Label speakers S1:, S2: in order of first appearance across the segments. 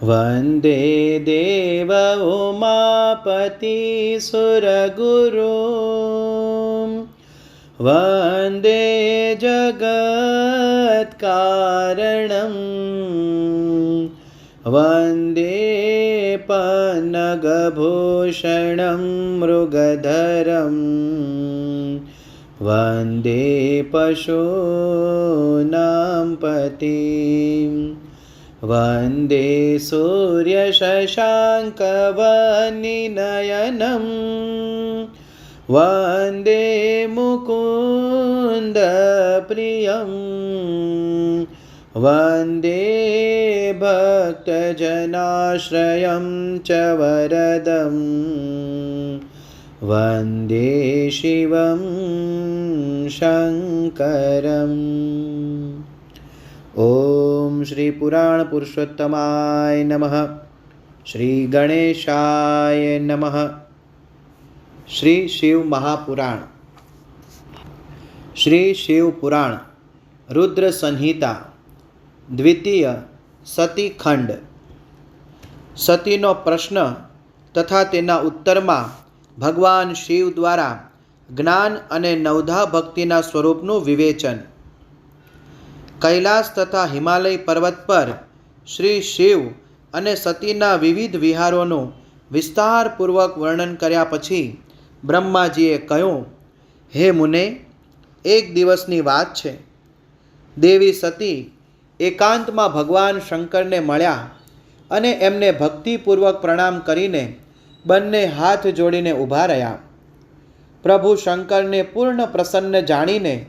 S1: वन्दे देव उमापति सुरगुरुं वन्दे जगत्कारणं वन्दे पन्नगभूषणं मृगधरं वन्दे पशूनां पतिं वन्दे सूर्यशशाङ्कवनिनयनं वन्दे मुकुन्दप्रियं वन्दे भक्तजनाश्रयं च वरदं वन्दे शिवं शङ्करम्। ओम श्री पुराण पुरुषोत्तमाय नमः। श्री गणेशाय नमः। श्री शिव महापुराण। श्री शिव पुराण रुद्र संहिता द्वितीय सती खंड। सतीनो प्रश्न तथा तेना उत्तरमा भगवान शिव द्वारा ज्ञान अने नवधा भक्तिना स्वरूपનું विवेचन। कैलास तथा हिमालय पर्वत पर श्री शिव અને સતીના વિવિધ વિહારોનું વિસ્તારપૂર્વક વર્ણન કર્યા પછી બ્રહ્માજીએ કહ્યું, હે મુને, એક દિવસની વાત છે. દેવી સતી એકાંતમાં ભગવાન શંકરને મળ્યા અને એમને ભક્તિપૂર્વક પ્રણામ કરીને બંને હાથ જોડીને ઊભા રહ્યા. પ્રભુ શંકરને પૂર્ણ પ્રસન્ન જાણીને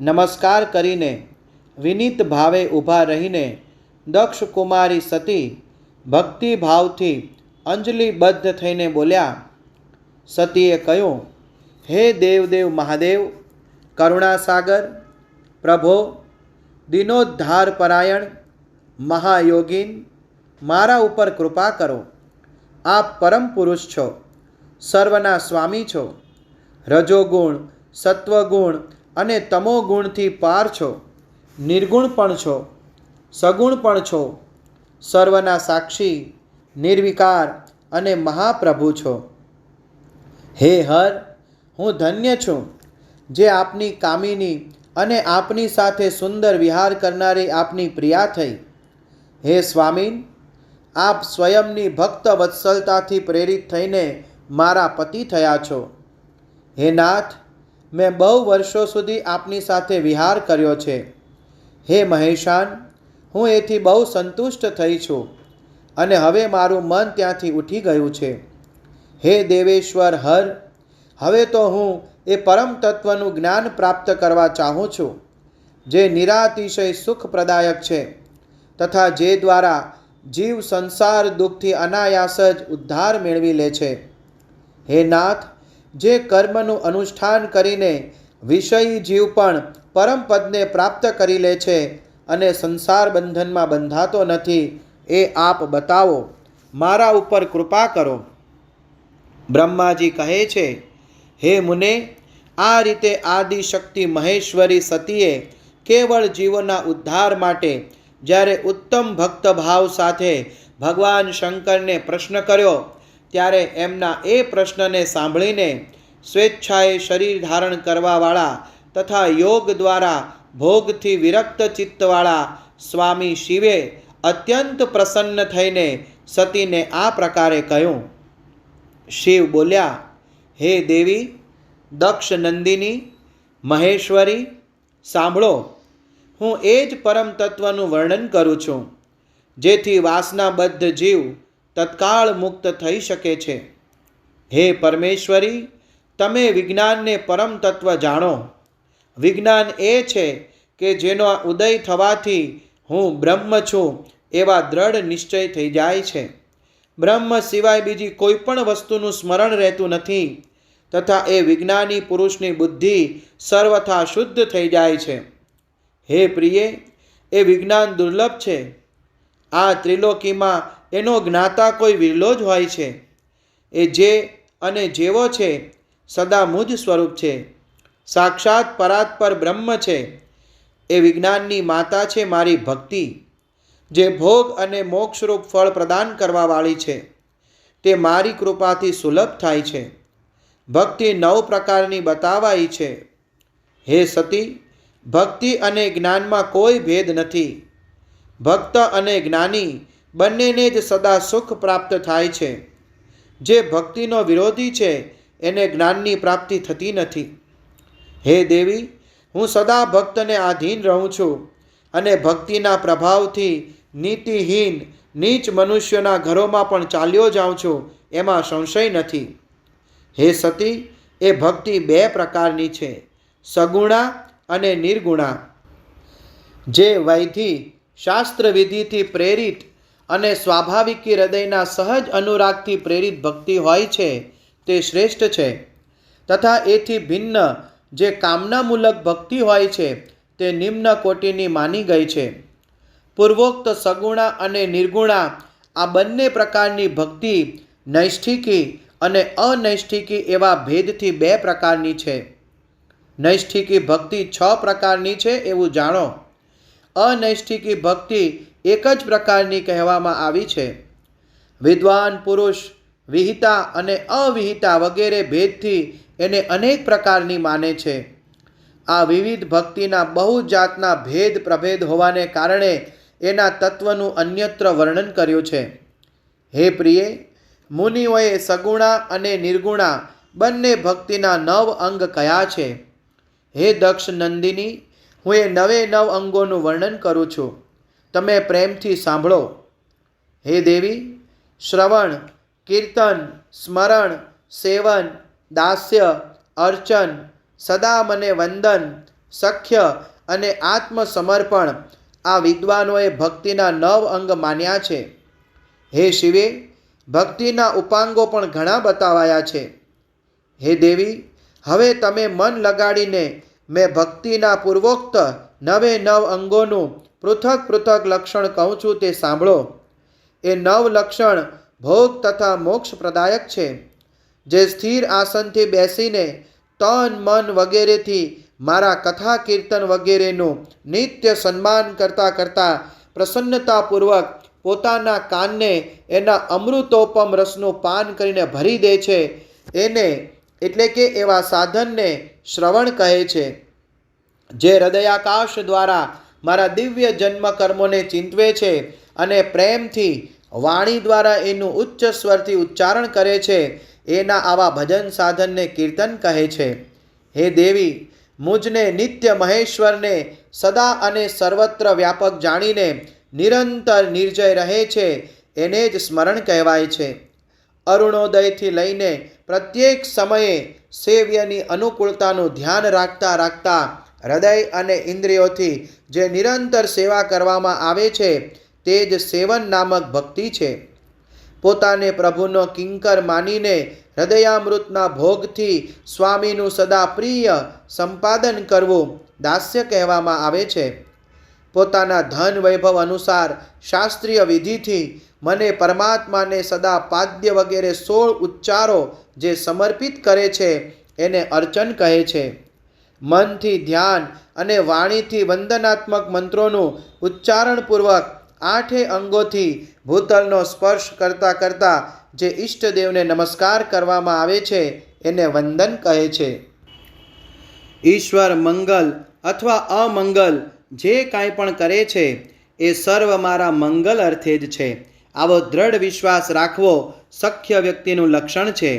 S1: નમસ્કાર કરીને વિનીત ભાવે ઊભા રહીને દક્ષ કુમારી સતી ભક્તિભાવથી અંજલિબદ્ધ થઈને બોલ્યા. સતીએ કહ્યું, હે દેવદેવ મહાદેવ, કરુણાસાગર, પ્રભો, દિનોદ્ધાર પરાયણ, મહાયોગીન, મારા ઉપર કૃપા કરો. આપ પરમ પુરુષ છો, સર્વના સ્વામી છો, રજોગુણ, સત્વગુણ અને તમોગુણથી પાર છો, નિર્ગુણ પણ છો, સગુણ પણ છો, સર્વના સાક્ષી, નિર્વિકાર અને મહાપ્રભુ છો. હે હર, હું ધન્ય છું જે આપની કામિની અને આપની સાથે સુંદર વિહાર કરનારી આપની પ્રિયા થઈ. હે સ્વામીન, આપ સ્વયંની ભક્ત વત્સલતાથી પ્રેરિત થઈને મારા પતિ થયા છો. હે નાથ, મેં બહુ વર્ષો સુધી આપની સાથે વિહાર કર્યો છે. હે મહેશાન, હું એથી બહુ સંતુષ્ટ થઈ છું અને હવે મારું મન ત્યાંથી ઉઠી ગયું છે. હે દેવેશ્વર હર, હવે તો હું એ પરમ તત્વનું જ્ઞાન પ્રાપ્ત કરવા ચાહું છું જે નિરાતિશય સુખપ્રદાયક છે તથા જે દ્વારા જીવ સંસાર દુઃખથી અનાયાસ જ ઉદ્ધાર મેળવી લે છે. હે નાથ, જે કર્મનું અનુષ્ઠાન કરીને વિષયી જીવ પણ પરમ પદને પ્રાપ્ત કરી લે છે અને સંસાર બંધનમાં બંધાતો નથી, એ આપ બતાવો. મારા ઉપર કૃપા કરો. બ્રહ્માજી કહે છે, હે મુને, આ રીતે આદિશક્તિ મહેશ્વરી સતીએ કેવળ જીવોના ઉદ્ધાર માટે જ્યારે ઉત્તમ ભક્તભાવ સાથે ભગવાન શંકરને પ્રશ્ન કર્યો ત્યારે એમના એ પ્રશ્નને સાંભળીને સ્વેચ્છાએ શરીર ધારણ કરવાવાળા તથા યોગ દ્વારા ભોગથી વિરક્ત ચિત્તવાળા સ્વામી શિવે અત્યંત પ્રસન્ન થઈને સતીને આ પ્રકારે કહ્યું. શિવ બોલ્યા, હે દેવી, દક્ષ નંદિની, મહેશ્વરી, સાંભળો, હું એ જ પરમ તત્વનું વર્ણન કરું છું જેથી વાસનાબદ્ધ જીવ તત્કાળ મુક્ત થઈ શકે છે. હે પરમેશ્વરી, તમે વિજ્ઞાનને પરમ તત્વ જાણો. વિજ્ઞાન એ છે કે જેનો ઉદય થવાથી હું બ્રહ્મ છું એવા દ્રઢ નિશ્ચય થઈ જાય છે. બ્રહ્મ સિવાય બીજી કોઈ પણ વસ્તુનું સ્મરણ રહેતું નથી તથા એ વિજ્ઞાની પુરુષની બુદ્ધિ સર્વથા શુદ્ધ થઈ જાય છે. હે પ્રિય, એ વિજ્ઞાન દુર્લભ છે. આ ત્રિલોકીમાં એનો જ્ઞાતા કોઈ વિરલો જ હોય છે. એ જે અને જેવો છે સદા મુજ સ્વરૂપ છે. સાક્ષાત પરાત્પર બ્રહ્મ છે. એ વિજ્ઞાનની માતા છે મારી ભક્તિ. જે ભોગ અને મોક્ષરૂપ ફળ પ્રદાન કરવાવાળી છે, તે મારી કૃપાથી સુલભ થાય છે. ભક્તિ 9 પ્રકારની બતાવાઈ છે. હે સતી, ભક્તિ અને જ્ઞાનમાં કોઈ ભેદ નથી. ભક્ત અને જ્ઞાની બંનેને જ સદા સુખ પ્રાપ્ત થાય છે. જે ભક્તિનો વિરોધી છે એને જ્ઞાનની પ્રાપ્તિ થતી નથી. હે દેવી, હું સદા ભક્તને આધીન રહું છું અને ભક્તિના પ્રભાવથી નીતિહીન નીચ મનુષ્યોના ઘરોમાં પણ ચાલ્યો જાઉં છું, એમાં સંશય નથી. હે સતી, એ ભક્તિ 2 પ્રકારની છે, સગુણા અને નિર્ગુણા. જે વૈધિ શાસ્ત્ર વિધિથી પ્રેરિત અને સ્વાભાવિક હૃદયના સહજ અનુરાગથી પ્રેરિત ભક્તિ હોય છે તે શ્રેષ્ઠ છે, તથા એથી ભિન્ન જે કામનામૂલક ભક્તિ હોય છે તે નિમ્ન કોટીની માની ગઈ છે. પૂર્વોક્ત સગુણા અને નિર્ગુણા આ બંને પ્રકારની ભક્તિ નૈષ્ઠિકી અને અનૈષ્ઠિકી એવા ભેદથી 2 પ્રકારની છે. નૈષ્ઠિકી ભક્તિ 6 પ્રકારની છે એવું જાણો. અનૈષ્ઠિકી ભક્તિ એક જ પ્રકારની કહેવામાં આવી છે. વિદ્વાન પુરુષ વિહિતા અને અવિહિતા વગેરે ભેદથી એને અનેક પ્રકારની માને છે. આ વિવિધ ભક્તિના બહુ જાતના ભેદ પ્રભેદ હોવાને કારણે એના તત્વનું અન્યત્ર વર્ણન કર્યું છે. હે પ્રિય, મુનિઓએ સગુણા અને નિર્ગુણા બંને ભક્તિના 9 અંગ કયા છે. હે દક્ષ નંદિની, હું એ 9 અંગોનું વર્ણન કરું છું, તમે પ્રેમથી સાંભળો. હે દેવી, શ્રવણ, કીર્તન, સ્મરણ, સેવન, દાસ્ય, અર્ચન, સદા મને વંદન, સખ્ય અને આત્મસમર્પણ આ વિદ્વાનોએ ભક્તિના 9 અંગ માન્યા છે. હે શિવે, ભક્તિના ઉપાંગો પણ ઘણા બતાવાયા છે. હે દેવી, હવે તમે મન લગાડીને મેં ભક્તિના પૂર્વોક્ત 9 અંગોનું પૃથક પૃથક લક્ષણ કહું છું તે સાંભળો. એ 9 લક્ષણ ભોગ તથા મોક્ષ પ્રદાયક છે. જે સ્થિર આસનથી બેસીને તન મન વગેરેથી મારા કથા કીર્તન વગેરેનું નિત્ય સન્માન કરતાં પ્રસન્નતાપૂર્વક પોતાના કાનને એના અમૃતોપમ રસનું પાન કરીને ભરી દે છે, એને એટલે કે એવા સાધનને શ્રવણ કહે છે. જે હૃદયાકાશ દ્વારા મારા દિવ્ય જન્મ કર્મોને ચિંતવે છે અને પ્રેમથી વાણી દ્વારા એનું ઉચ્ચ સ્વરથી ઉચ્ચારણ કરે છે, એના આવા ભજન સાધનને કીર્તન કહે છે. હે દેવી, મુજને નિત્ય મહેશ્વરને સદા અને સર્વત્ર વ્યાપક જાણીને નિરંતર નિર્જય રહે છે એને જ સ્મરણ કહેવાય છે. અરુણોદયથી લઈને પ્રત્યેક સમયે સેવ્યની અનુકૂળતાનું ધ્યાન રાખતા હૃદય અને ઇન્દ્રિયોથી જે નિરંતર સેવા કરવામાં આવે છે તે જ સેવન નામક ભક્તિ છે. પોતાને પ્રભુનો કિંકર માનીને હૃદયામૃતના ભોગથી સ્વામીનું સદા પ્રિય સંપાદન કરવું દાસ્ય કહેવામાં આવે છે. પોતાના ધન વૈભવ અનુસાર શાસ્ત્રીય વિધિથી મને પરમાત્માને સદા પાદ્ય વગેરે 16 ઉચ્ચારો જે સમર્પિત કરે છે એને અર્ચન કહે છે. મનથી ધ્યાન અને વાણીથી વંદનાત્મક મંત્રોનું ઉચ્ચારણપૂર્વક 8 અંગોથી ભૂતલનો સ્પર્શ કરતા જે ઈષ્ટદેવને નમસ્કાર કરવામાં આવે છે એને વંદન કહે છે. ઈશ્વર મંગલ અથવા અમંગલ જે કાંઈ પણ કરે છે એ સર્વ મારા મંગલ અર્થે જ છે, આવો દ્રઢ વિશ્વાસ રાખવો સખ્ય વ્યક્તિનું લક્ષણ છે.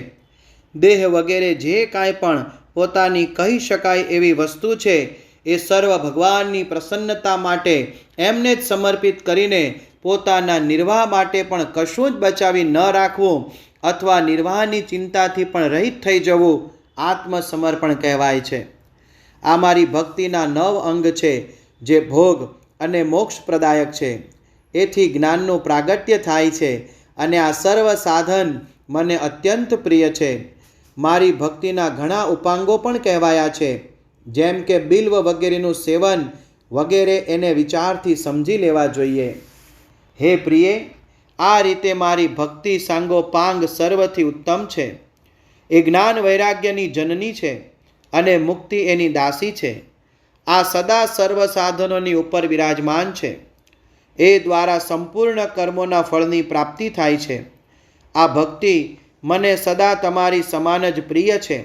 S1: દેહ વગેરે જે કાંઈ પણ પોતાની કહી શકાય એવી વસ્તુ છે એ સર્વ ભગવાનની પ્રસન્નતા માટે એમને જ સમર્પિત કરીને પોતાના નિર્વાહ માટે પણ કશું જ બચાવી ન રાખવું અથવા નિર્વાહની ચિંતાથી પણ રહિત થઈ જવું આત્મસમર્પણ કહેવાય છે. આ મારી ભક્તિના 9 અંગ છે જે ભોગ અને મોક્ષ પ્રદાયક છે. એથી જ્ઞાનનું પ્રાગટ્ય થાય છે અને આ સર્વ સાધન મને અત્યંત પ્રિય છે. મારી ભક્તિના ઘણા ઉપાંગો પણ કહેવાયા છે, જેમ કે બિલ્વ વગેરેનું સેવન વગેરે એને વિચારથી સમજી લેવા જોઈએ. હે પ્રિય, આ રીતે મારી ભક્તિ સાંગોપાંગ સર્વથી ઉત્તમ છે. એ જ્ઞાન વૈરાગ્યની જનની છે અને મુક્તિ એની દાસી છે. આ સદા સર્વ સાધનોની ઉપર વિરાજમાન છે. એ દ્વારા સંપૂર્ણ કર્મોના ફળની પ્રાપ્તિ થાય છે. આ ભક્તિ મને સદા તમારી સમાન જ પ્રિય છે.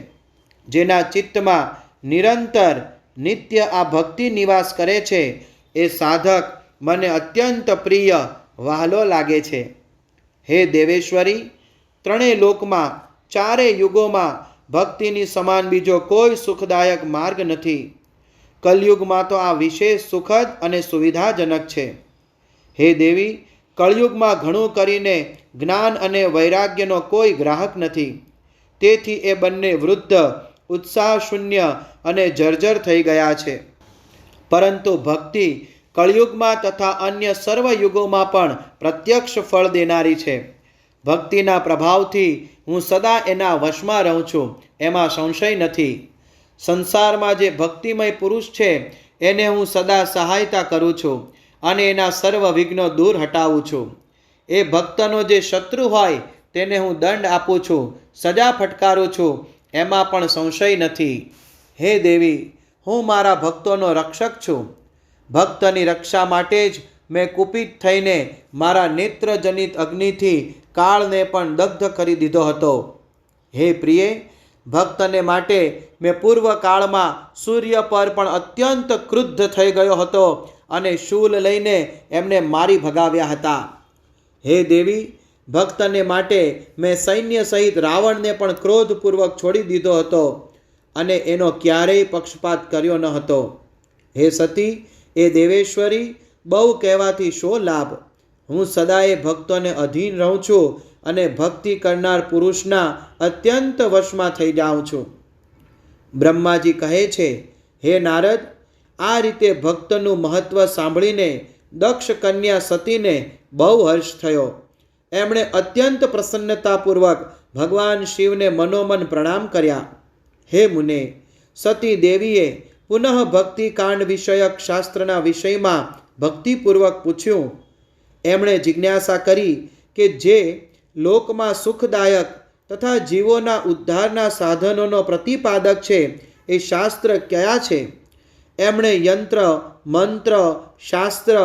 S1: જેના ચિત્તમાં નિરંતર નિત્ય આ ભક્તિ નિવાસ કરે છે એ સાધક મને અત્યંત પ્રિય વહાલો લાગે છે. હે દેવેશ્વરી, ત્રણેય લોકમાં, ચારેય યુગોમાં ભક્તિની સમાન બીજો કોઈ સુખદાયક માર્ગ નથી. કલયુગમાં તો આ વિશેષ સુખદ અને સુવિધાજનક છે. હે દેવી, કળયુગમાં ઘણું કરીને જ્ઞાન અને વૈરાગ્યનો કોઈ ગ્રાહક નથી. તેથી એ બંને વૃદ્ધ, ઉત્સાહ શૂન્ય અને જર્જર થઈ ગયા છે. પરંતુ ભક્તિ કળયુગમાં તથા અન્ય સર્વ યુગોમાં પણ પ્રત્યક્ષ ફળ દેનારી છે. ભક્તિના પ્રભાવથી હું સદા એના વશમાં રહું છું, એમાં સંશય નથી. સંસારમાં જે ભક્તિમય પુરુષ છે એને હું સદા સહાયતા કરું છું અને એના સર્વ વિઘ્નો દૂર હટાવું છું. એ ભક્તનો જે શત્રુ હોય તેને હું દંડ આપું છું, સજા ફટકારું છું, એમાં પણ સંશય નથી. હે દેવી, હું મારા ભક્તોનો રક્ષક છું. ભક્તની રક્ષા માટે જ મેં કુપિત થઈને મારા નેત્રજનિત અગ્નિથી કાળને પણ દગ્ધ કરી દીધો હતો. હે પ્રિય, ભક્તને માટે મેં પૂર્વકાળમાં સૂર્ય પર પણ અત્યંત ક્રુદ્ધ થઈ ગયો હતો અને શૂલ લઈને એમને મારી ભગાવ્યા હતા. હે દેવી, ભક્તને માટે મેં સૈન્ય સહિત રાવણને પણ ક્રોધપૂર્વક છોડી દીધો હતો અને એનો ક્યારેય પક્ષપાત કર્યો ન હતો. હે સતી, એ દેવેશ્વરી, બહુ કહેવાથી શો લાભ? હું સદાય ભક્તોને અધીન રહું છું અને ભક્તિ કરનાર પુરુષના અત્યંત વશમાં થઈ જાઉં છું. બ્રહ્માજી કહે છે, હે નારદ, આ રીતે ભક્તનું મહત્વ સાંભળીને દક્ષ કન્યા સતીને બહુ હર્ષ થયો. એમણે અત્યંત પ્રસન્નતાપૂર્વક ભગવાન શિવને મનોમન પ્રણામ કર્યા. હે મુને, સતી દેવીએ પુનઃ ભક્તિકાંડ વિષયક શાસ્ત્રના વિષયમાં ભક્તિપૂર્વક પૂછ્યું. એમણે જિજ્ઞાસા કરી કે જે લોકમાં સુખદાયક તથા જીવોના ઉદ્ધારના સાધનોનો પ્રતિપાદક છે એ શાસ્ત્ર કયા છે? એમણે યંત્ર, મંત્ર, શાસ્ત્ર,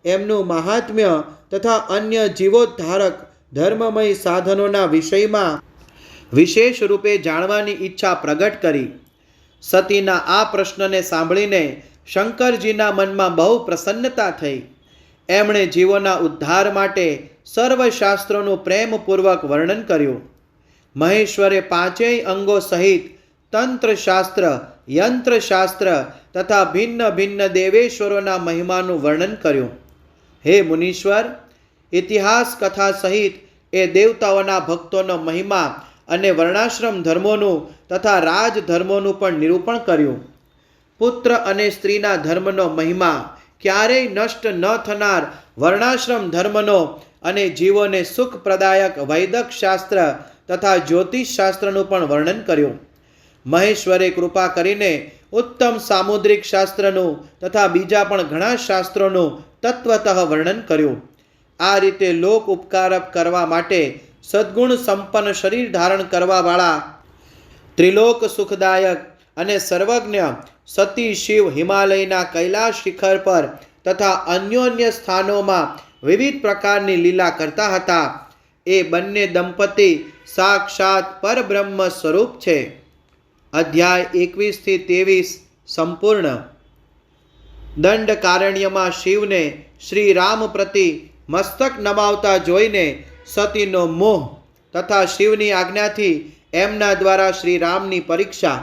S1: એમનું મહાત્મ્ય તથા અન્ય જીવોદ્ધારક ધર્મમય સાધનોના વિષયમાં વિશેષ રૂપે જાણવાની ઈચ્છા પ્રગટ કરી. સતીના આ પ્રશ્નને સાંભળીને શંકરજીના મનમાં બહુ પ્રસન્નતા થઈ. એમણે જીવોના ઉદ્ધાર માટે સર્વ શાસ્ત્રોનું પ્રેમપૂર્વક વર્ણન કર્યું. મહેશ્વરે પાંચેય અંગો સહિત તંત્રશાસ્ત્ર, યંત્રશાસ્ત્ર તથા ભિન્ન ભિન્ન દેવેશ્વરોના મહિમાનું વર્ણન કર્યું. હે મુનીશ્વર, ઇતિહાસ કથા સહિત એ દેવતાઓના ભક્તોનો મહિમા અને વર્ણાશ્રમ ધર્મોનું તથા રાજધર્મોનું પણ નિરૂપણ કર્યું. પુત્ર અને સ્ત્રીના ધર્મનો મહિમા, ક્યારેય નષ્ટ ન થનાર વર્ણાશ્રમ ધર્મનો અને જીવોને સુખપ્રદાયક વૈદક શાસ્ત્ર તથા જ્યોતિષ શાસ્ત્રનું પણ વર્ણન કર્યું. મહેશ્વરે કૃપા કરીને ઉત્તમ સામુદ્રિક શાસ્ત્રનું તથા બીજા પણ ઘણા શાસ્ત્રોનું તત્વતઃ વર્ણન કર્યું. આ રીતે લોક ઉપકાર કરવા માટે સદ્ગુણ સંપન્ન શરીર ધારણ કરવાવાળા ત્રિલોક સુખદાયક અને સર્વજ્ઞ સતી શિવ હિમાલયના કૈલાશ શિખર પર તથા અન્યોન્ય સ્થાનોમાં વિવિધ પ્રકારની લીલા કરતા હતા. એ બંને દંપતી સાક્ષાત પરબ્રહ્મ સ્વરૂપ છે. અધ્યાય 21-23 સંપૂર્ણ. દંડકારણ્યમાં શિવને શ્રી રામ પ્રતિ મસ્તક નમાવતા જોઈને સતીનો મોહ તથા શિવની આજ્ઞાથી એમના દ્વારા શ્રી રામની પરીક્ષા.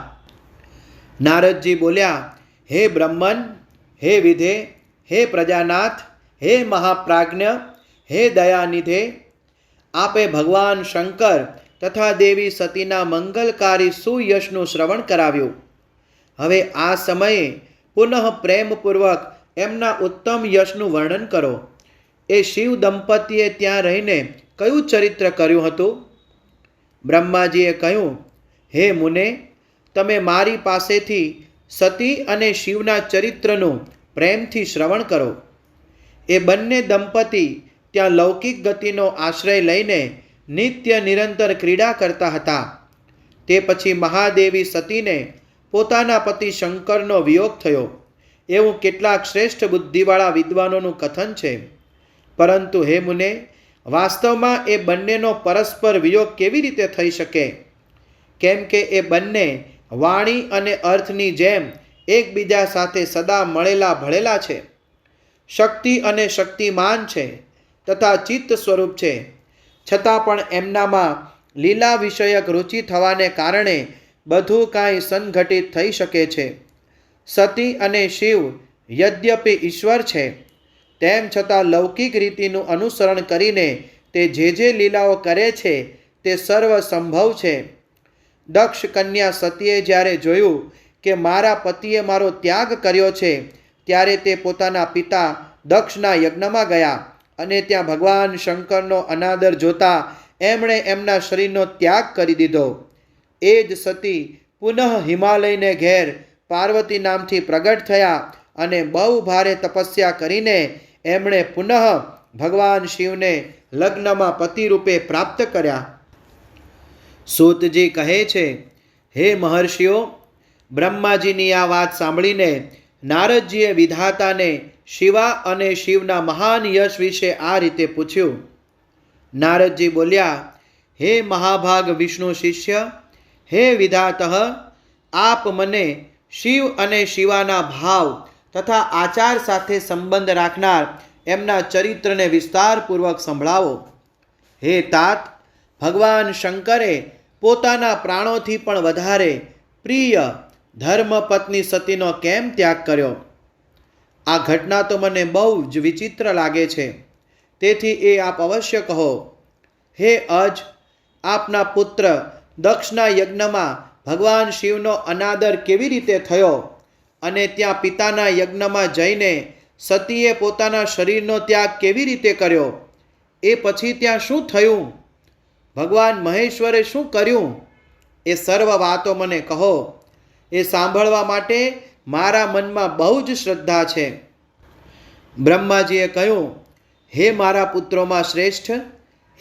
S1: નારદજી બોલ્યા, હે બ્રહ્મન, હે વિધે, હે પ્રજાનાથ, હે મહાપ્રાજ્ઞ, હે દયાનિધે, આપે ભગવાન શંકર તથા દેવી સતીના મંગલકારી સુયશનું શ્રવણ કરાવ્યું. હવે આ સમયે પુનઃ પ્રેમપૂર્વક એમના ઉત્તમ યશનું વર્ણન કરો. એ શિવ દંપતીએ ત્યાં રહીને કયું ચરિત્ર કર્યું હતું? બ્રહ્માજીએ કહ્યું, હે મુને, તમે મારી પાસેથી સતી અને શિવના ચરિત્રનું પ્રેમથી શ્રવણ કરો. એ બંને દંપતી ત્યાં લૌકિક ગતિનો આશ્રય લઈને નિત્ય નિરંતર ક્રીડા કરતા હતા. તે પછી મહાદેવી સતીને પોતાના પતિ શંકરનો વિયોગ થયો એવું કેટલાક શ્રેષ્ઠ બુદ્ધિવાળા વિદ્વાનોનું કથન છે. પરંતુ હે મુને, વાસ્તવમાં એ બંનેનો પરસ્પર વિયોગ કેવી રીતે થઈ શકે? કેમ કે એ બંને વાણી અને અર્થની જેમ એકબીજા સાથે સદા મળેલા ભળેલા છે, શક્તિ અને શક્તિમાન છે તથા ચિત્ત સ્વરૂપ છે. છતાં પણ એમનામાં લીલા વિષયક રુચિ થવાને કારણે બધું કાંઈ સંઘટિત થઈ શકે છે. સતી અને શિવ યદ્યપિ ઈશ્વર છે, તેમ છતાં લૌકિક રીતિનું અનુસરણ કરીને તે જે લીલાઓ કરે છે તે સર્વ સંભવ છે. દક્ષ કન્યા સતીએ જ્યારે જોયું કે મારા પતિએ મારો ત્યાગ કર્યો છે, ત્યારે તે પોતાના પિતા દક્ષના યજ્ઞમાં ગયા અને ત્યાં ભગવાન શંકરનો અનાદર જોતા એમણે એમના શરીરનો ત્યાગ કરી દીધો. એ જ સતી પુનઃ હિમાલયને ઘેર પાર્વતી નામથી પ્રગટ થયા અને બહુ ભારે તપસ્યા કરીને એમણે પુનઃ ભગવાન શિવને લગ્નમાં પતિરૂપે પ્રાપ્ત કર્યા. સૂતજી કહે છે, હે મહર્ષિઓ, બ્રહ્માજીની આ વાત સાંભળીને નારદજીએ વિધાતાને શિવા અને શિવના મહાન યશ વિશે આ રીતે પૂછ્યું. નારદજી બોલ્યા, હે મહાભાગ વિષ્ણુ શિષ્ય, હે વિધાતઃ, આપ મને શિવ અને શિવાના ભાવ તથા આચાર સાથે સંબંધ રાખનાર એમના ચરિત્રને વિસ્તારપૂર્વક સંભળાવો. હે તાત, ભગવાન શંકરે પોતાના પ્રાણોથી પણ વધારે પ્રિય ધર્મપત્ની સતીનો કેમ ત્યાગ કર્યો? આ ઘટના તો મને બહુ જ વિચિત્ર લાગે છે, તેથી એ આપ અવશ્ય કહો. હે અજ, આપના પુત્ર દક્ષના યજ્ઞમાં ભગવાન શિવનો અનાદર કેવી રીતે થયો અને ત્યાં પિતાના યજ્ઞમાં જઈને સતીએ પોતાના શરીરનો ત્યાગ કેવી રીતે કર્યો? એ પછી ત્યાં શું થયું? ભગવાન મહેશ્વરે શું કર્યું? એ સર્વ વાતો મને કહો. એ સાંભળવા માટે મારા મનમાં બહુ જ શ્રદ્ધા છે. બ્રહ્માજીએ કહ્યું, હે મારા પુત્રોમાં શ્રેષ્ઠ,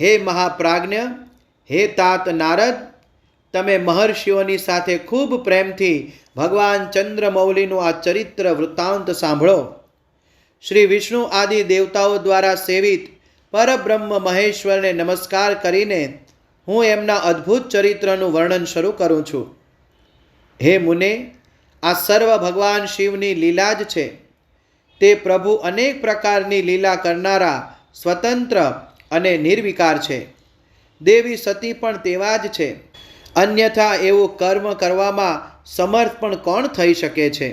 S1: હે મહાપ્રાજ્ઞ, હે તાત નારદ, તમે મહર્ષિઓની સાથે ખૂબ પ્રેમથી ભગવાન ચંદ્રમૌલીનું આ ચરિત્ર વૃત્તાંત સાંભળો. શ્રી વિષ્ણુ આદિ દેવતાઓ દ્વારા સેવિત પરબ્રહ્મ મહેશ્વરને નમસ્કાર કરીને હું એમના અદ્ભુત ચરિત્રનું વર્ણન શરૂ કરું છું. હે મુને, આ સર્વ ભગવાન શિવની લીલા જ છે. તે પ્રભુ અનેક પ્રકારની લીલા કરનારા, સ્વતંત્ર અને નિર્વિકાર છે. દેવી સતી પણ તેવા જ છે. અન્યથા એવું કર્મ કરવામાં સમર્થ પણ કોણ થઈ શકે છે?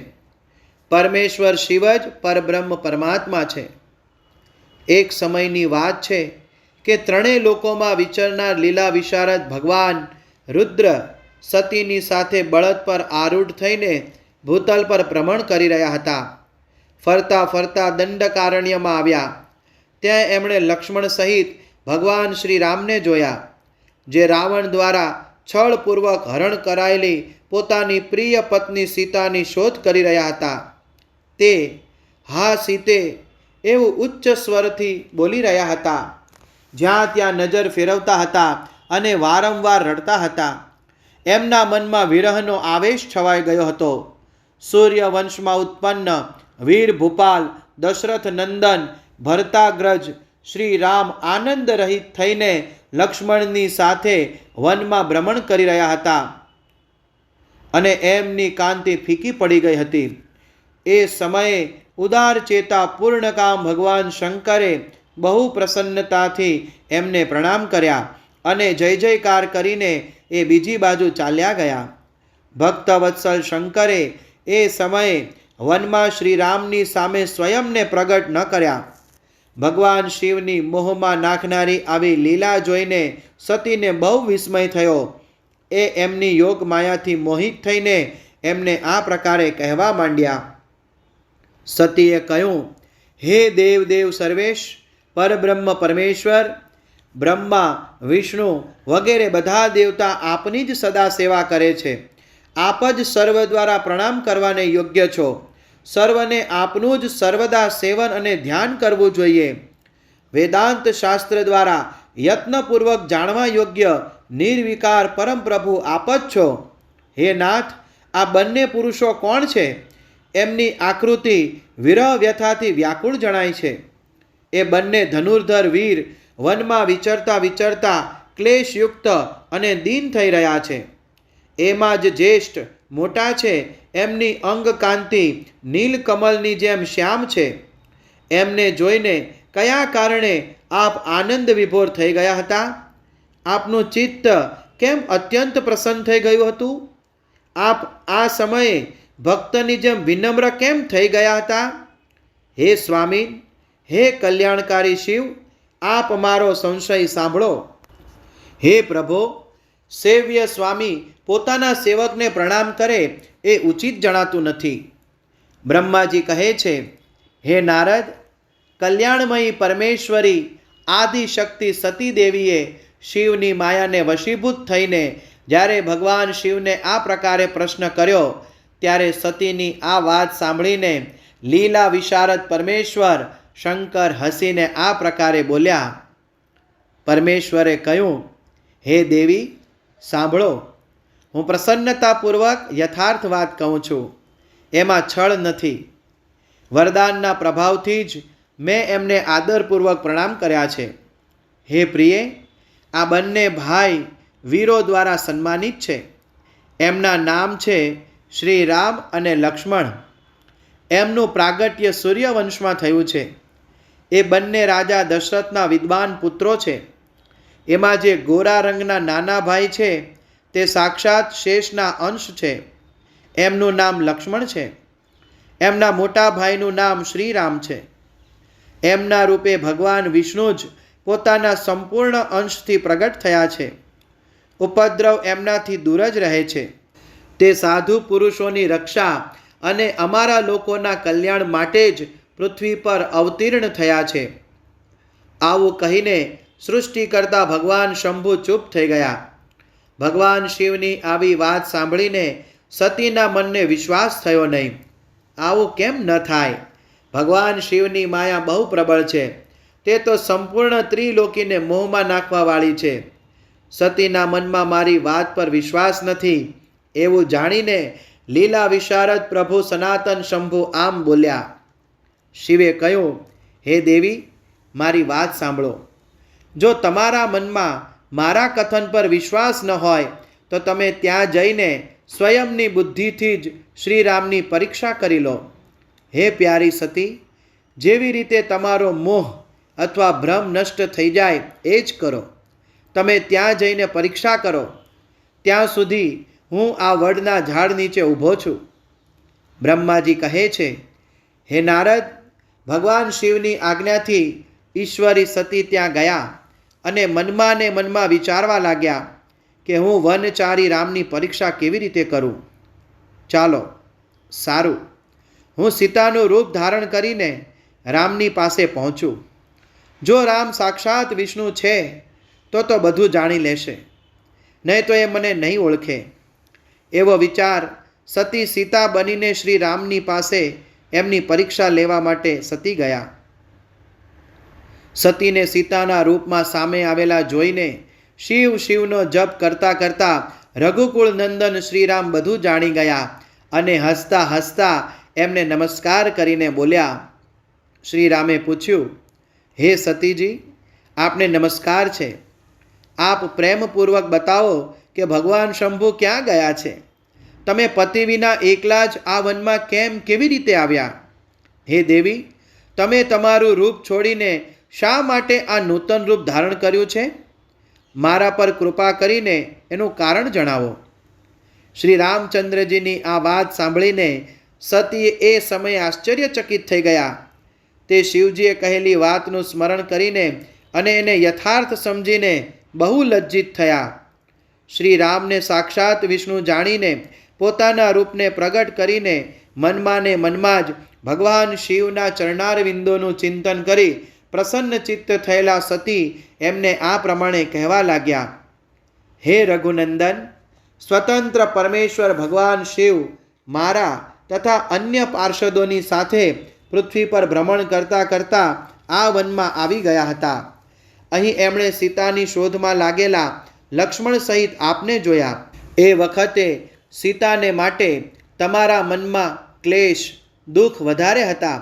S1: પરમેશ્વર શિવ જ પરબ્રહ્મ પરમાત્મા છે. એક સમયની વાત છે કે ત્રણેય લોકોમાં વિચરનાર લીલા વિશારદ ભગવાન રુદ્ર સતીની સાથે બળદ પર આરૂઢ થઈને ભૂતલ પર ભ્રમણ કરી રહ્યા હતા. ફરતા ફરતા દંડકારણ્યમાં આવ્યા. ત્યાં એમણે લક્ષ્મણ સહિત ભગવાન શ્રી રામને જોયા, જે રાવણ દ્વારા છળપૂર્વક હરણ કરાયેલી પોતાની પ્રિય પત્ની સીતાની શોધ કરી રહ્યા હતા. તે હા સીતે એવું ઉચ્ચ સ્વરથી બોલી રહ્યા હતા. જ્યાં ત્યાં નજર ફેરવતા હતા અને વારંવાર રડતા હતા. એમના મનમાં વિરહનો આવેશ છવાઈ ગયો હતો. સૂર્યવંશમાં ઉત્પન્ન વીર ભૂપાલ દશરથ નંદન ભરતાગ્રજ શ્રી રામ આનંદ રહિત થઈને લક્ષ્મણની સાથે વનમાં ભ્રમણ કરી રહ્યા હતા અને એમની કાંતિ ફીકી પડી ગઈ હતી. એ સમયે ઉદાર ચેતા પૂર્ણકામ ભગવાન શંકરે બહુ પ્રસન્નતાથી એમને પ્રણામ કર્યા અને જય જયકાર કરીને એ બીજી બાજુ ચાલ્યા ગયા. ભક્તવત્સલ શંકરે એ સમયે વનમાં શ્રી રામની સામે સ્વયંને પ્રગટ ન કર્યા. ભગવાન શિવની મોહમાં નાખનારી આવી લીલા જોઈને સતીને બહુ વિસ્મય થયો. એ એમની યોગ માયાથી મોહિત થઈને એમને આ પ્રકારે કહેવા માંડ્યા. સતીએ કહ્યું, હે દેવ દેવ સર્વેશ, પરબ્રહ્મ પરમેશ્વર, બ્રહ્મા વિષ્ણુ વગેરે બધા દેવતા આપની જ સદા સેવા કરે છે. આપ જ સર્વ દ્વારા પ્રણામ કરવાને યોગ્ય છો. સર્વને આપનું જ સર્વદા સેવન અને ધ્યાન કરવું જોઈએ. વેદાંત શાસ્ત્ર દ્વારા યત્નપૂર્વક જાણવા યોગ્ય નિર્વિકાર પરમ પ્રભુ આપ જ છો. હે નાથ, આ બંને પુરુષો કોણ છે? એમની આકૃતિ વિરહ વ્યથાથી વ્યાકુળ જણાય છે. એ બંને ધનુર્ધર વીર વનમાં વિચરતા વિચરતા ક્લેશયુક્ત અને દીન થઈ રહ્યા છે. એમાં જ જ્યેષ્ઠ મોટા છે, એમની અંગ કાંતિ નીલકમલની જેમ શ્યામ છે. એમને જોઈને કયા કારણે આપ આનંદ વિભોર થઈ ગયા હતા? આપનું ચિત્ત કેમ અત્યંત પ્રસન્ન થઈ ગયું હતું? આપ આ સમયે ભક્તની જેમ વિનમ્ર કેમ થઈ ગયા હતા? હે સ્વામી, હે કલ્યાણકારી શિવ, આપ મારો સંશય સાંભળો. હે પ્રભો, સેવ્ય સ્વામી પોતાના સેવકને પ્રણામ કરે એ ઉચિત જણાતું નથી. બ્રહ્માજી કહે છે, હે નારદ, કલ્યાણમયી પરમેશ્વરી આદિશક્તિ સતી દેવીએ શિવની માયાને વશીભૂત થઈને જ્યારે ભગવાન શિવને આ પ્રકારે પ્રશ્ન કર્યો, ત્યારે સતીની આ વાત સાંભળીને લીલા વિશારદ પરમેશ્વર શંકર હસીને આ પ્રકારે બોલ્યા. પરમેશ્વરે કહ્યું, હે દેવી, સાંભળો, હું પ્રસન્નતાપૂર્વક યથાર્થ વાત કહું છું, એમાં છળ નથી. વરદાનના પ્રભાવથી જ મેં એમને આદરપૂર્વક પ્રણામ કર્યા છે. હે પ્રિય, આ બંને ભાઈ વીરો દ્વારા સન્માનિત છે. એમના નામ છે શ્રી રામ અને લક્ષ્મણ. એમનું પ્રાગટ્ય સૂર્યવંશમાં થયું છે. એ બંને રાજા દશરથના વિદ્વાન પુત્રો છે. એમાં જે ગોરા રંગના નાના ભાઈ છે તે સાક્ષાત શેષના અંશ છે. એમનું નામ લક્ષ્મણ છે. એમના મોટા ભાઈનું નામ શ્રીરામ છે. એમના રૂપે ભગવાન વિષ્ણુ જ પોતાના સંપૂર્ણ અંશથી પ્રગટ થયા છે. ઉપદ્રવ એમનાથી દૂર જ રહે છે. તે સાધુ પુરુષોની રક્ષા અને અમારા લોકોના કલ્યાણ માટે જ પૃથ્વી પર અવતીર્ણ થયા છે. આવું કહીને સૃષ્ટિ કરતા ભગવાન શંભુ ચૂપ થઈ ગયા. ભગવાન શિવની આવી વાત સાંભળીને સતીના મનને વિશ્વાસ થયો નહીં. આવું કેમ ન થાય? ભગવાન શિવની માયા બહુ પ્રબળ છે. તે તો સંપૂર્ણ ત્રિલોકીને મોહમાં નાખવાવાળી છે. સતીના મનમાં મારી વાત પર વિશ્વાસ નથી એવું જાણીને લીલા વિશારદ પ્રભુ સનાતન શંભુ આમ બોલ્યા. શિવે કહ્યું, હે દેવી, મારી વાત સાંભળો. જો તમારા મનમાં મારા કથન પર વિશ્વાસ ન હોય તો તમે ત્યાં જઈને સ્વયંની બુદ્ધિથી જ શ્રીરામની પરીક્ષા કરી લો. હે પ્યારી સતી, જેવી રીતે તમારો મોહ અથવા ભ્રમ નષ્ટ થઈ જાય એ જ કરો. તમે ત્યાં જઈને પરીક્ષા કરો. ત્યાં સુધી હું આ વડના ઝાડ નીચે ઊભો છું. બ્રહ્માજી કહે છે, હે નારદ, ભગવાન શિવની આજ્ઞાથી ઈશ્વરી સતી ત્યાં ગયા અને મનમાં ને મનમાં વિચારવા લાગ્યા કે હું વનચારી રામની પરીક્ષા કેવી રીતે કરું. ચાલો, સારું, હું સીતાનું રૂપ ધારણ કરીને રામની પાસે પહોંચું. જો રામ સાક્ષાત વિષ્ણુ છે તો બધું જાણી લેશે, નહીં તો એ મને નહીં ઓળખે. એવો વિચાર સતી સીતા બનીને શ્રી રામની પાસે એમની પરીક્ષા લેવા માટે સતી ગયા. સતીને સીતાના રૂપમાં સામે આવેલા જોઈને શિવ શિવનો જપ કરતા કરતા રઘુકુળ નંદન શ્રીરામ બધું જાણી ગયા અને હસતા હસતા એમને નમસ્કાર કરીને બોલ્યા. શ્રીરામે પૂછ્યું, હે સતીજી, આપને નમસ્કાર છે. આપ પ્રેમપૂર્વક બતાવો કે ભગવાન શંભુ ક્યાં ગયા છે? તમે પતિ વિના એકલા જ આ વનમાં કેવી રીતે આવ્યા? હે દેવી, તમે તમારું રૂપ છોડીને શા માટે આ નૂતન રૂપ ધારણ કર્યું છે? મારા પર કૃપા કરીને એનું કારણ જણાવો. શ્રી રામચંદ્રજીની આ વાત સાંભળીને સતી એ સમયે આશ્ચર્યચકિત થઈ ગયા. તે શિવજીએ કહેલી વાતનું સ્મરણ કરીને અને એને યથાર્થ સમજીને બહુ લજ્જિત થયા. શ્રી રામને સાક્ષાત વિષ્ણુ જાણીને પોતાના રૂપને પ્રગટ કરીને મનમાં ને મનમાં જ ભગવાન શિવના ચરણારવિંદોનું ચિંતન કરી પ્રસન્ન ચિત્ત થયેલા સતી એમને આ પ્રમાણે કહેવા લાગ્યા. હે રઘુનંદન, સ્વતંત્ર પરમેશ્વર ભગવાન શિવ મારા તથા અન્ય પાર્ષદોની સાથે પૃથ્વી પર ભ્રમણ કરતા કરતા આ વનમાં આવી ગયા હતા. અહીં એમણે સીતાની શોધમાં લાગેલા લક્ષ્મણ સહિત આપને જોયા. એ વખતે સીતાને માટે તમારા મનમાં ક્લેશ દુઃખ વધારે હતા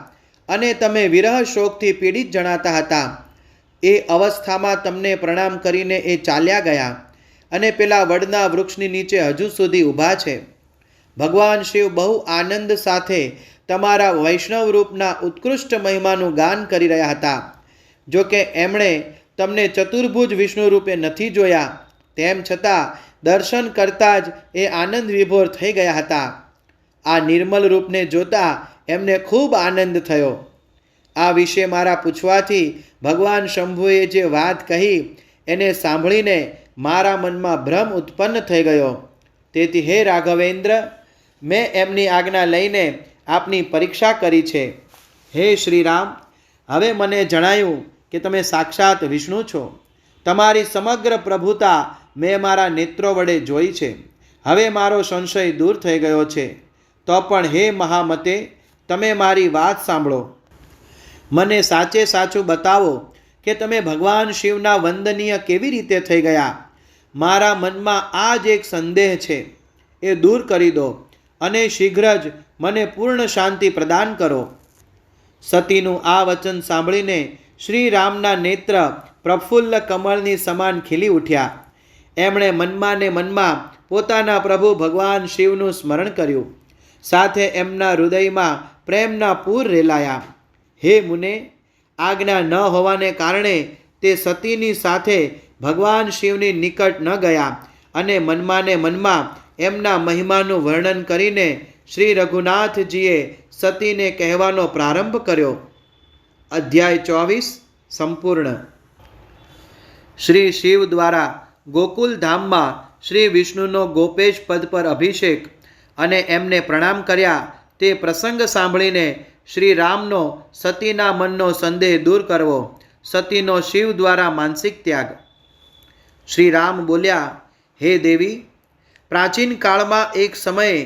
S1: અને તમે વિરહ શોકથી પીડિત જણાતા હતા. એ અવસ્થામાં તમને પ્રણામ કરીને એ ચાલ્યા ગયા અને પેલા વડના વૃક્ષની નીચે હજુ સુધી ઊભા છે. ભગવાન શિવ બહુ આનંદ સાથે તમારા વૈષ્ણવ રૂપના ઉત્કૃષ્ટ મહિમાનું ગાન કરી રહ્યા હતા. જો કે એમણે તમને ચતુર્ભુજ વિષ્ણુ રૂપે નથી જોયા, તેમ છતાં દર્શન કરતાં જ એ આનંદ વિભોર થઈ ગયા હતા. આ નિર્મલ રૂપને જોતા એમને ખૂબ આનંદ થયો. આ વિશે મારા પૂછવાથી ભગવાન શંભુએ જે વાત કહી એને સાંભળીને મારા મનમાં ભ્રમ ઉત્પન્ન થઈ ગયો. તેથી હે રાઘવેન્દ્ર, મેં એમની આજ્ઞા લઈને આપની પરીક્ષા કરી છે. હે શ્રી રામ, હવે મને જણાયું કે તમે સાક્ષાત વિષ્ણુ છો. તમારી સમગ્ર પ્રભુતા મેં મારા નેત્રો વડે જોઈ છે. હવે મારો સંશય દૂર થઈ ગયો છે. તો પણ હે મહામતે, તમે મારી વાત સાંભળો. મને સાચે સાચું બતાવો કે તમે ભગવાન શિવના વંદનીય કેવી રીતે થઈ ગયા. મારા મનમાં આ જ એક સંદેહ છે, એ દૂર કરી દો અને શીઘ્ર જ મને પૂર્ણ શાંતિ પ્રદાન કરો. સતીનું આ વચન સાંભળીને શ્રી રામના નેત્ર પ્રફુલ્લ કમળની સમાન ખીલી ઉઠ્યા. એમણે મનમાં ને મનમાં પોતાના પ્રભુ ભગવાન શિવનું સ્મરણ કર્યું. સાથે એમના હૃદયમાં પ્રેમના પૂર રેલાયા. હે મુને, આજ્ઞા ન હોવાને કારણે તે સતીની સાથે ભગવાન શિવની નિકટ ન ગયા અને મનમાં ને મનમાં એમના મહિમાનું વર્ણન કરીને શ્રી રઘુનાથજીએ સતીને કહેવાનો પ્રારંભ કર્યો. અધ્યાય 24 સંપૂર્ણ. શ્રી શિવ દ્વારા ગોકુલ ધામમાં શ્રી વિષ્ણુનો ગોપેશ પદ પર અભિષેક અને એમને પ્રણામ કર્યા તે પ્રસંગ સાંભળીને શ્રી રામનો સતીના મનનો સંદેહ દૂર કરવો. સતીનો શિવ દ્વારા માનસિક ત્યાગ. શ્રી રામ બોલ્યા, હે દેવી, પ્રાચીન કાળમાં એક સમયે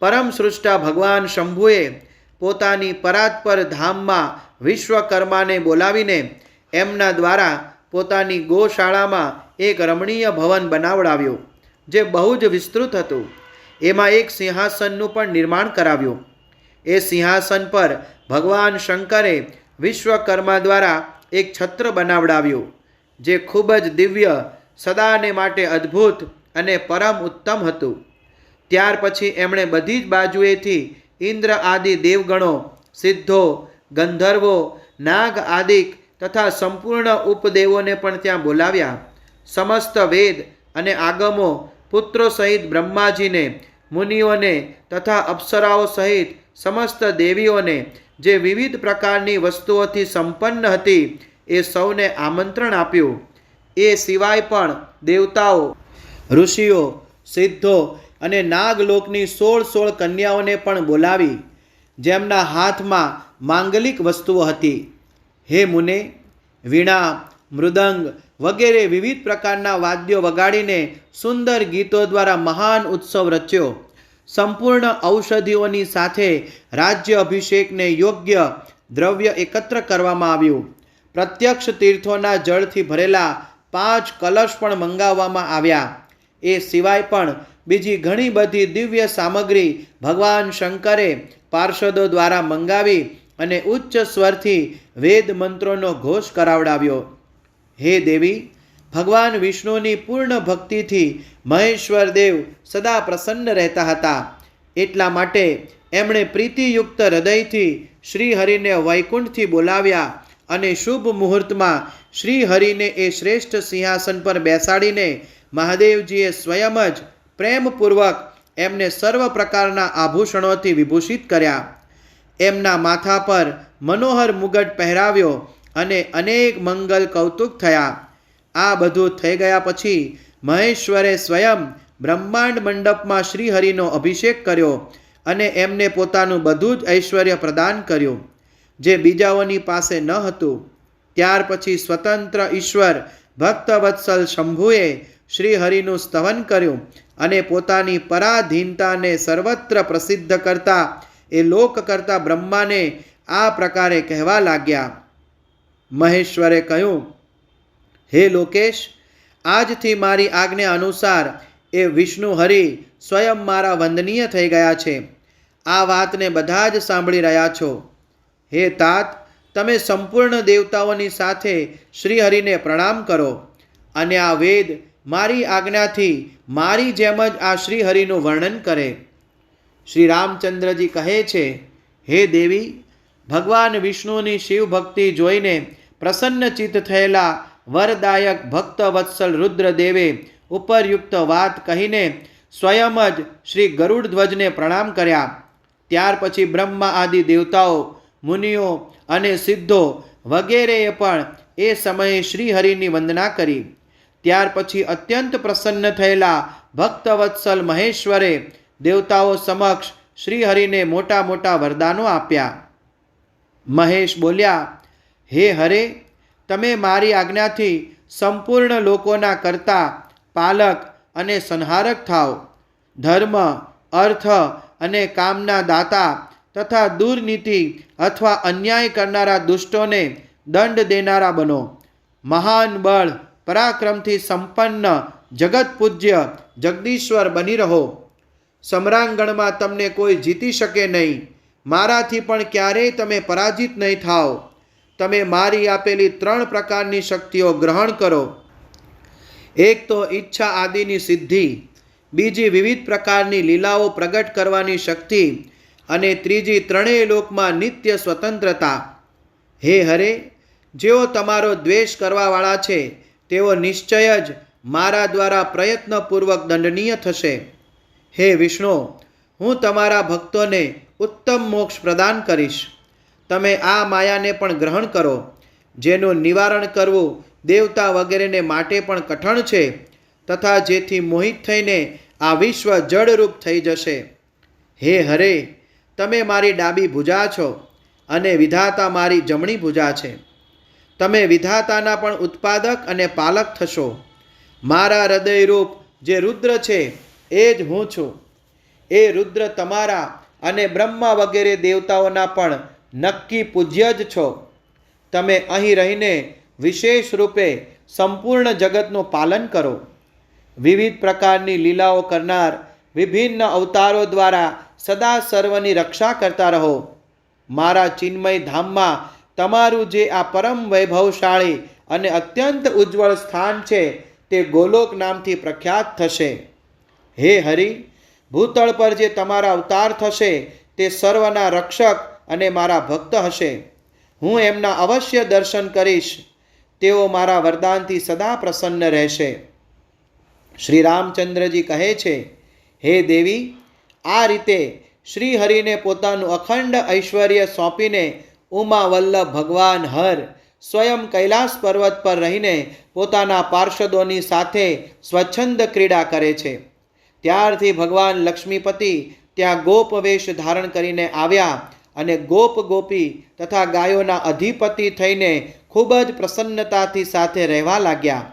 S1: પરમ સૃષ્ટા ભગવાન શંભુએ પોતાની પરાત્પર ધામમાં વિશ્વકર્માને બોલાવીને એમના દ્વારા પોતાની ગોશાળામાં એક રમણીય ભવન બનાવડાવ્યું, જે બહુ જ વિસ્તૃત હતું. એમાં એક સિંહાસનનું પણ નિર્માણ કરાવ્યું. એ સિંહાસન પર ભગવાન શંકરે વિશ્વકર્મા દ્વારા એક છત્ર બનાવડાવ્યું, જે ખૂબ જ દિવ્ય, સદાને માટે અદ્ભુત અને પરમ ઉત્તમ હતું. ત્યાર પછી એમણે બધી જ બાજુએથી ઇન્દ્ર આદિ દેવગણો, સિદ્ધો, ગંધર્વો, નાગ આદિક તથા સંપૂર્ણ ઉપદેવોને પણ ત્યાં બોલાવ્યા. સમસ્ત વેદ અને આગમો પુત્રો સહિત બ્રહ્માજીને, મુનિઓને તથા અપ્સરાઓ સહિત સમસ્ત દેવીઓને, જે વિવિધ પ્રકારની વસ્તુઓથી સંપન્ન હતી, એ સૌને આમંત્રણ આપ્યું. એ સિવાય પણ દેવતાઓ, ઋષિઓ, સિદ્ધો અને નાગલોકની 16 કન્યાઓને પણ બોલાવી, જેમના હાથમાં માંગલિક વસ્તુઓ હતી. હે મુને, વીણા, મૃદંગ વગેરે વિવિધ પ્રકારના વાદ્યો વગાડીને સુંદર ગીતો દ્વારા મહાન ઉત્સવ રચ્યો. સંપૂર્ણ ઔષધિઓની સાથે રાજ્ય અભિષેકને યોગ્ય દ્રવ્ય એકત્ર કરવામાં આવ્યું. પ્રત્યક્ષ તીર્થોના જળથી ભરેલા 5 કલશ પણ મંગાવવામાં આવ્યા. એ સિવાય પણ બીજી ઘણી બધી દિવ્ય સામગ્રી ભગવાન શંકરે પાર્ષદો દ્વારા મંગાવી અને ઉચ્ચ સ્વરથી વેદ મંત્રોનો ઘોષ કરાવડાવ્યો. હે દેવી, ભગવાન વિષ્ણુની પૂર્ણ ભક્તિથી મહેશ્વર દેવ સદા પ્રસન્ન રહેતા હતા. એટલા માટે એમણે પ્રીતિયુક્ત હૃદયથી શ્રી હરિને વૈકુંઠથી બોલાવ્યા અને શુભ મુહૂર્તમાં શ્રી હરિને એ શ્રેષ્ઠ સિંહાસન પર બેસાડીને મહાદેવજીએ સ્વયં જ પ્રેમપૂર્વક એમને સર્વ પ્રકારના આભૂષણોથી વિભૂષિત કર્યા. એમના માથા પર મનોહર મુગટ પહેરાવ્યો અને અનેક મંગલ કૌતુક થયા. આ બધું થઈ ગયા પછી મહેશ્વરે સ્વયં બ્રહ્માંડ મંડપમાં શ્રીહરિનો અભિષેક કર્યો અને એમને પોતાનું બધું જ ઐશ્વર્ય પ્રદાન કર્યું, જે બીજાઓની પાસે ન હતું. ત્યાર પછી સ્વતંત્ર ઈશ્વર ભક્તવત્સલ શંભુએ શ્રીહરિનું સ્તવન કર્યું અને પોતાની પરાધીનતાને સર્વત્ર પ્રસિદ્ધ કરતા એ લોક કરતા બ્રહ્માને આ પ્રકારે કહેવા લાગ્યા. મહેશ્વરે કહ્યું, હે લોકેશ, આજથી મારી આજ્ઞા અનુસાર એ વિષ્ણુ હરિ સ્વયં મારા વંદનીય થઈ ગયા છે. આ વાતને બધા જ સાંભળી રહ્યા છો. હે તાત, તમે સંપૂર્ણ દેવતાઓની સાથે શ્રીહરિને પ્રણામ કરો અને આ વેદ મારી આજ્ઞાથી મારી જેમ જ આ શ્રીહરિનું વર્ણન કરે. શ્રી રામચંદ્રજી કહે છે, હે દેવી, ભગવાન વિષ્ણુની શિવ ભક્તિ જોઈને પ્રસન્નચિત્ત થયેલા વરદાયક ભક્ત વત્સલ રુદ્રદેવે ઉપરયુક્ત વાત કહીને સ્વયં જ શ્રી ગરુડ ધ્વજને પ્રણામ કર્યા. ત્યાર પછી બ્રહ્મા આદિ દેવતાઓ, મુનિઓ અને સિદ્ધો વગેરેએ પણ એ સમયે શ્રીહરિની વંદના કરી. ત્યાર પછી અત્યંત પ્રસન્ન થયેલા ભક્તવત્સલ મહેશ્વરે દેવતાઓ સમક્ષ શ્રીહરિને મોટા મોટા વરદાનો આપ્યા. મહેશ બોલ્યા, હે હરે, તમે મારી આજ્ઞાથી સંપૂર્ણ લોકોના કર્તા, પાલક અને સંહારક થાઓ. ધર્મ, અર્થ અને કામના દાતા તથા દુર્નીતિ અથવા અન્યાય કરનારા દુષ્ટોને દંડ દેનારા બનો. મહાન બળ પરાક્રમથી સંપન્ન જગત પૂજ્ય જગદીશ્વર બની રહો. સમરાંગણમાં તમને કોઈ જીતી શકે નહીં. મારાથી પણ ક્યારેય તમે પરાજિત નહીં થાઓ. તમે મારી આપેલી 3 પ્રકારની શક્તિઓ ગ્રહણ કરો. એક તો ઈચ્છા આદિની સિદ્ધિ, બીજી વિવિધ પ્રકારની લીલાઓ પ્રગટ કરવાની શક્તિ અને ત્રીજી ત્રણેય લોકમાં નિત્ય સ્વતંત્રતા. હે હરે, જેઓ તમારો દ્વેષ કરવાવાળા છે તેઓ નિશ્ચય જ મારા દ્વારા પ્રયત્નપૂર્વક દંડનીય થશે. હે વિષ્ણુ, હું તમારા ભક્તોને ઉત્તમ મોક્ષ પ્રદાન કરીશ. તમે આ માયાને પણ ગ્રહણ કરો, જેનું નિવારણ કરવું દેવતા વગેરેને માટે પણ કઠણ છે, તથા જેથી મોહિત થઈને આ વિશ્વ જળરૂપ થઈ જશે. હે હરે, તમે મારી ડાબી ભુજા છો અને વિધાતા મારી જમણી ભુજા છે. તમે વિધાતાના પણ ઉત્પાદક અને પાલક થશો. મારા હૃદયરૂપ જે રુદ્ર છે એ જ હું છું. એ રુદ્ર તમારા અને બ્રહ્મા વગેરે દેવતાઓના પણ નક્કી પૂજ્ય જ છો. તમે અહીં રહીને વિશેષ રૂપે સંપૂર્ણ જગતનું પાલન કરો. વિવિધ પ્રકારની લીલાઓ કરનાર વિભિન્ન અવતારો દ્વારા સદા સર્વની રક્ષા કરતા રહો. મારા ચિન્મય ધામમાં તમારું જે આ પરમ વૈભવશાળી અને અત્યંત ઉજ્જવળ સ્થાન છે તે ગોલોક નામથી પ્રખ્યાત થશે. હે હરિ, ભૂતળ પર જે તમારા અવતાર થશે તે સર્વના રક્ષક અને મારા ભક્ત હશે. હું એમના અવશ્ય દર્શન કરીશ. તેઓ મારા વરદાનથી સદા પ્રસન્ન રહેશે. શ્રી રામચંદ્રજી કહે છે, હે દેવી, આ રીતે શ્રી હરિને પોતાનું અખંડ ઐશ્વર્ય સોંપીને ઉમા વલ્લભ ભગવાન હર સ્વયં કૈલાસ પર્વત પર રહીને પોતાના પાર્ષદોની સાથે સ્વચ્છંદ ક્રીડા કરે છે. ત્યારથી ભગવાન લક્ષ્મીપતિ ત્યાં ગોપ વેશ ધારણ કરીને આવ્યા અને ગોપ ગોપી તથા ગાયોના અધિપતિ થઈને ખૂબ જ પ્રસન્નતાથી સાથે રહેવા લાગ્યા.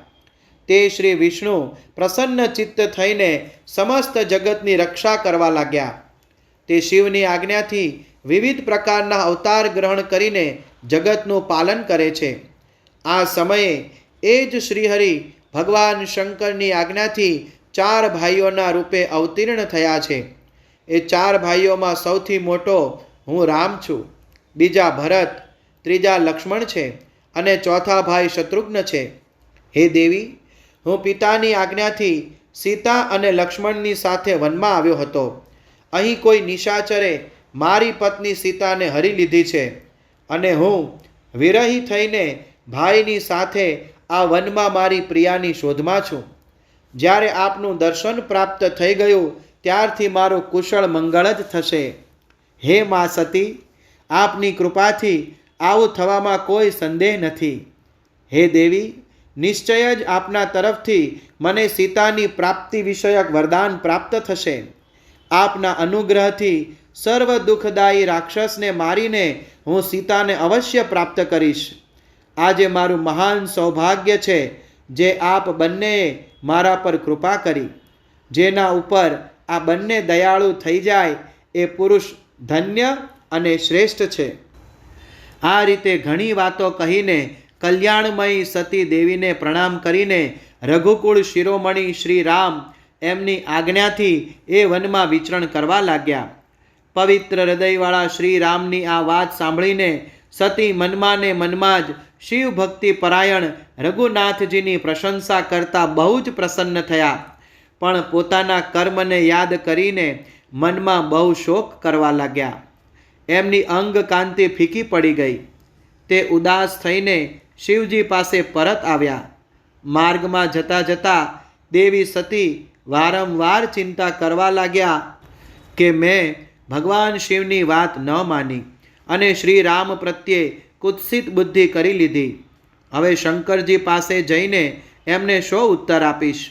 S1: તે શ્રી વિષ્ણુ પ્રસન્ન ચિત્ત થઈને સમસ્ત જગતની રક્ષા કરવા લાગ્યા. તે શિવની આજ્ઞાથી વિવિધ પ્રકારના અવતાર ગ્રહણ કરીને જગતનું પાલન કરે છે. આ સમયે એ જ શ્રીહરિ ભગવાન શંકરની આજ્ઞાથી 4 ભાઈઓના રૂપે અવતીર્ણ થયા છે. એ 4 ભાઈઓમાં સૌથી મોટો હું રામ છું, બીજા ભરત, ત્રીજા લક્ષ્મણ છે અને ચોથા ભાઈ શત્રુઘ્ન છે. હે દેવી, હું પિતાની આજ્ઞાથી સીતા અને લક્ષ્મણની સાથે વનમાં આવ્યો હતો. અહીં કોઈ નિશાચરે મારી પત્ની સીતાને હરી લીધી છે અને હું વિરહી થઈને ભાઈની સાથે આ વનમાં મારી પ્રિયાની શોધમાં છું. જ્યારે આપનું દર્શન પ્રાપ્ત થઈ ગયું ત્યારથી મારું કુશળ મંગળ જ થશે. હે મા સતી, આપની કૃપાથી આવું થવામાં કોઈ સંદેહ નથી. હે દેવી, નિશ્ચય જ આપના તરફથી મને સીતાની પ્રાપ્તિ વિષયક વરદાન પ્રાપ્ત થશે. આપના અનુગ્રહથી સર્વ દુઃખદાયી રાક્ષસને મારીને હું સીતાને અવશ્ય પ્રાપ્ત કરીશ. આજે મારું મહાન સૌભાગ્ય છે જે આપ બંનેએ મારા પર કૃપા કરી. જેના ઉપર આ બંને દયાળુ થઈ જાય એ પુરુષ ધન્ય અને શ્રેષ્ઠ છે. આ રીતે ઘણી વાતો કહીને કલ્યાણમયી સતી દેવીને પ્રણામ કરીને રઘુકુળ શિરોમણી શ્રી રામ એમની આજ્ઞાથી એ વનમાં વિચરણ કરવા લાગ્યા. પવિત્ર હૃદયવાળા શ્રી રામની આ વાત સાંભળીને સતી મનમાં ને મનમાં જ શિવ ભક્તિ પરાયણ રઘુનાથજીની પ્રશંસા કરતા બહુ જ પ્રસન્ન થયા, પણ પોતાના કર્મને યાદ કરીને મનમાં બહુ શોક કરવા લાગ્યા. એમની અંગ કાંતિ ફીકી પડી ગઈ. તે ઉદાસ થઈને શિવજી પાસે પરત આવ્યા. માર્ગમાં જતાં જતાં દેવી સતી વારંવાર ચિંતા કરવા લાગ્યા કે મેં ભગવાન શિવની વાત ન માની અને શ્રી રામ પ્રત્યે કુત્સિત બુદ્ધિ કરી લીધી. હવે શંકરજી પાસે જઈને એમને શો ઉત્તર આપીશ?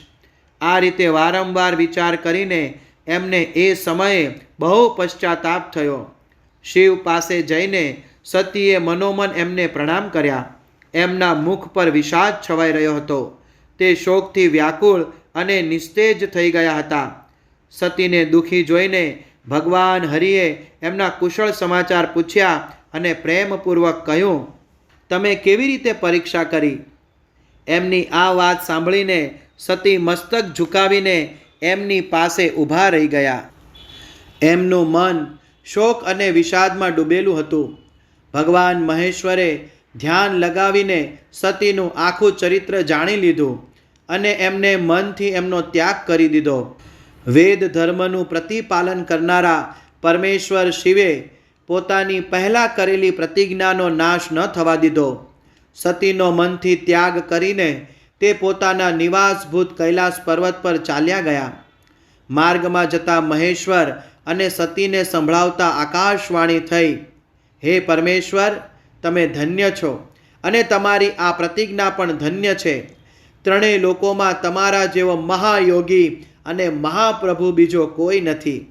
S1: આ રીતે વારંવાર વિચાર કરીને એમને એ સમયે બહુ પશ્ચાતાપ થયો. શિવ પાસે જઈને સતીએ મનોમન એમને પ્રણામ કર્યા. એમના મુખ પર વિષાદ છવાઈ રહ્યો હતો. તે શોકથી વ્યાકુળ અને નિસ્તેજ થઈ ગયા હતા. સતીને દુઃખી જોઈને ભગવાન હરિએ એમના કુશળ સમાચાર પૂછ્યા અને પ્રેમપૂર્વક કહ્યું, તમે કેવી રીતે પરીક્ષા કરી? એમની આ વાત સાંભળીને સતી મસ્તક ઝુકાવીને એમની પાસે ઊભા રહી ગયા. એમનું મન શોક અને વિષાદમાં ડૂબેલું હતું. ભગવાન મહેશ્વરે ધ્યાન લગાવીને સતીનું આખું ચરિત્ર જાણી લીધું અને એમને મનથી એમનો ત્યાગ કરી દીધો. વેદ ધર્મનું પ્રતિપાલન કરનારા પરમેશ્વર શિવે પોતાની પહેલાં કરેલી પ્રતિજ્ઞાનો નાશ ન થવા દીધો. સતીનો મનથી ત્યાગ કરીને તે પોતાના નિવાસભૂત કૈલાસ પર્વત પર ચાલ્યા ગયા. માર્ગમાં જતા મહેશ્વર અને સતીને સંભળાવતા આકાશવાણી થઈ, હે પરમેશ્વર, તમે ધન્ય છો અને તમારી આ પ્રતિજ્ઞા પણ ધન્ય છે. ત્રણેય લોકોમાં તમારા જેવો મહાયોગી અને મહાપ્રભુ બીજો કોઈ નથી.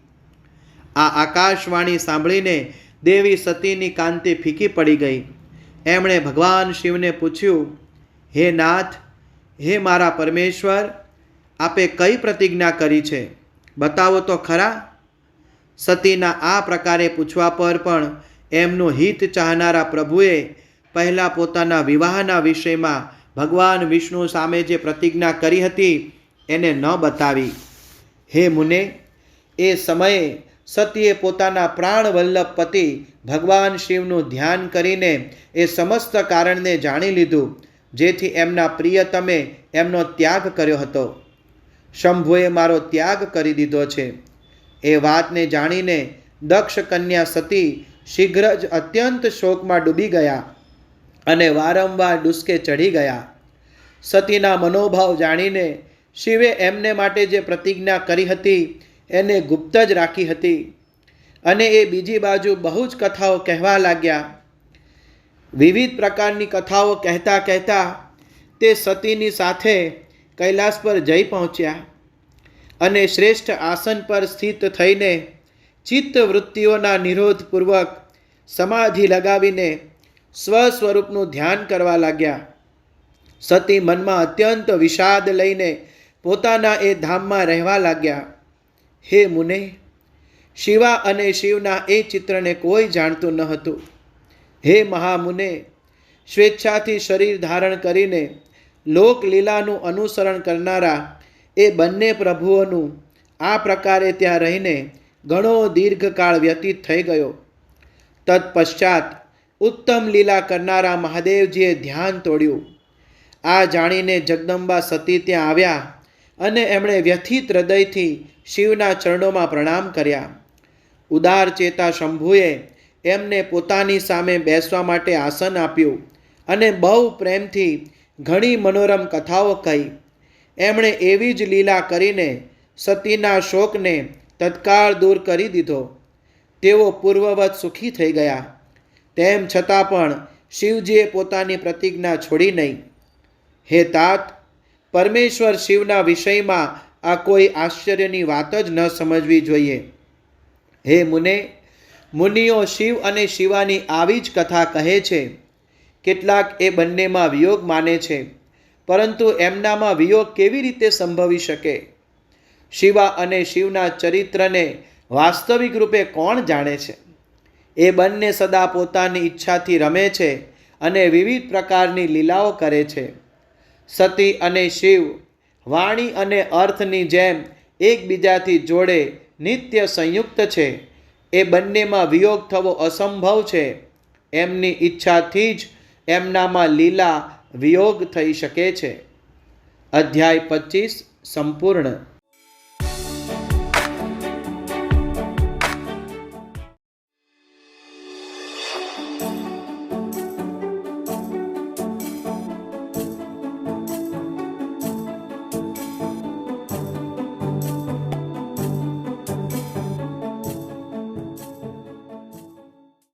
S1: આ આકાશવાણી સાંભળીને દેવી સતીની કાંતિ ફીકી પડી ગઈ. એમણે ભગવાન શિવને પૂછ્યું, હે નાથ, હે મારા પરમેશ્વર, આપે કઈ પ્રતિજ્ઞા કરી છે? બતાવો તો ખરા. સતીના આ પ્રકારે પૂછવા પર પણ એમનું હિત ચાહનારા પ્રભુએ પહેલાં પોતાના વિવાહના વિષયમાં ભગવાન વિષ્ણુ સામે જે પ્રતિજ્ઞા કરી હતી એને ન બતાવી. હે મુને, એ સમયે સતીએ પોતાના પ્રાણવલ્લભ પતિ ભગવાન શિવનું ધ્યાન કરીને એ સમસ્ત કારણને જાણી લીધું, જેથી એમના પ્રિયતમે એમનો ત્યાગ કર્યો હતો. શંભુએ મારો ત્યાગ કરી દીધો છે. એ વાતને જાણીને દક્ષ કન્યા સતી શીઘ્ર જ અત્યંત શોકમાં ડૂબી ગયા અને વારંવાર ડુસકે ચઢી ગયા. સતીના મનોભાવ જાણીને શિવે એમને માટે જે પ્રતિજ્ઞા કરી હતી એને ગુપ્ત જ રાખી હતી અને એ બીજી બાજુ બહુ જ કથાઓ કહેવા લાગ્યા. વિવિધ પ્રકારની કથાઓ કહેતા કહેતા તે સતીની સાથે કૈલાસ પર જઈ પહોંચ્યા અને શ્રેષ્ઠ આસન પર સ્થિત થઈને ચિત્ત વૃત્તિઓના નિરોધપૂર્વક સમાધિ લગાવીને સ્વસ્વરૂપનું ધ્યાન કરવા લાગ્યા. સતી મનમાં અત્યંત વિષાદ લઈને પોતાના એ ધામમાં રહેવા લાગ્યા. હે મુને, શિવા અને શિવના એ ચિત્રને કોઈ જાણતું ન હતું. હે મહામુને, સ્વેચ્છાથી શરીર ધારણ કરીને લોકલીલાનું અનુસરણ કરનારા એ બંને પ્રભુઓનું આ પ્રકારે ત્યાં રહીને ઘણો દીર્ઘકાળ વ્યતીત થઈ ગયો. તત્પશ્ચાત ઉત્તમ લીલા કરનારા મહાદેવજીએ ધ્યાન તોડ્યું. આ જાણીને જગદંબા સતી ત્યાં આવ્યા અને એમણે વ્યથિત હૃદયથી શિવના ચરણોમાં પ્રણામ કર્યા. ઉદાર ચેતા શંભુએ એમને પોતાની સામે બેસવા માટે આસન આપ્યું અને બહુ પ્રેમથી ઘણી મનોરમ કથાઓ કહી. એમણે એવી જ લીલા કરીને સતીના શોકને તત્કાળ દૂર કરી દીધો. તેઓ પૂર્વવત સુખી થઈ ગયા. તેમ છતાં પણ શિવજીએ પોતાની પ્રતિજ્ઞા છોડી નહીં. હે તાત, પરમેશ્વર શિવના વિષયમાં આ કોઈ આશ્ચર્યની વાત જ ન સમજવી જોઈએ. હે મુને, મુનિઓ શિવ અને શિવાની આવી જ કથા કહે છે. કેટલાક એ બંનેમાં વિયોગ માને છે, પરંતુ એમનામાં વિયોગ કેવી રીતે સંભવી શકે? શિવા અને શિવના ચરિત્રને વાસ્તવિક રૂપે કોણ જાણે છે? એ બંને સદા પોતાની ઈચ્છાથી રમે છે અને વિવિધ પ્રકારની લીલાઓ કરે છે. સતી અને શિવ વાણી અને અર્થની જેમ એકબીજાથી જોડે નિત્ય સંયુક્ત છે. એ બંનેમાં વિયોગ થવો અસંભવ છે. એમની ઈચ્છાથી જ એમનામાં લીલા વિયોગ થઈ શકે છે. અધ્યાય 25 સંપૂર્ણ.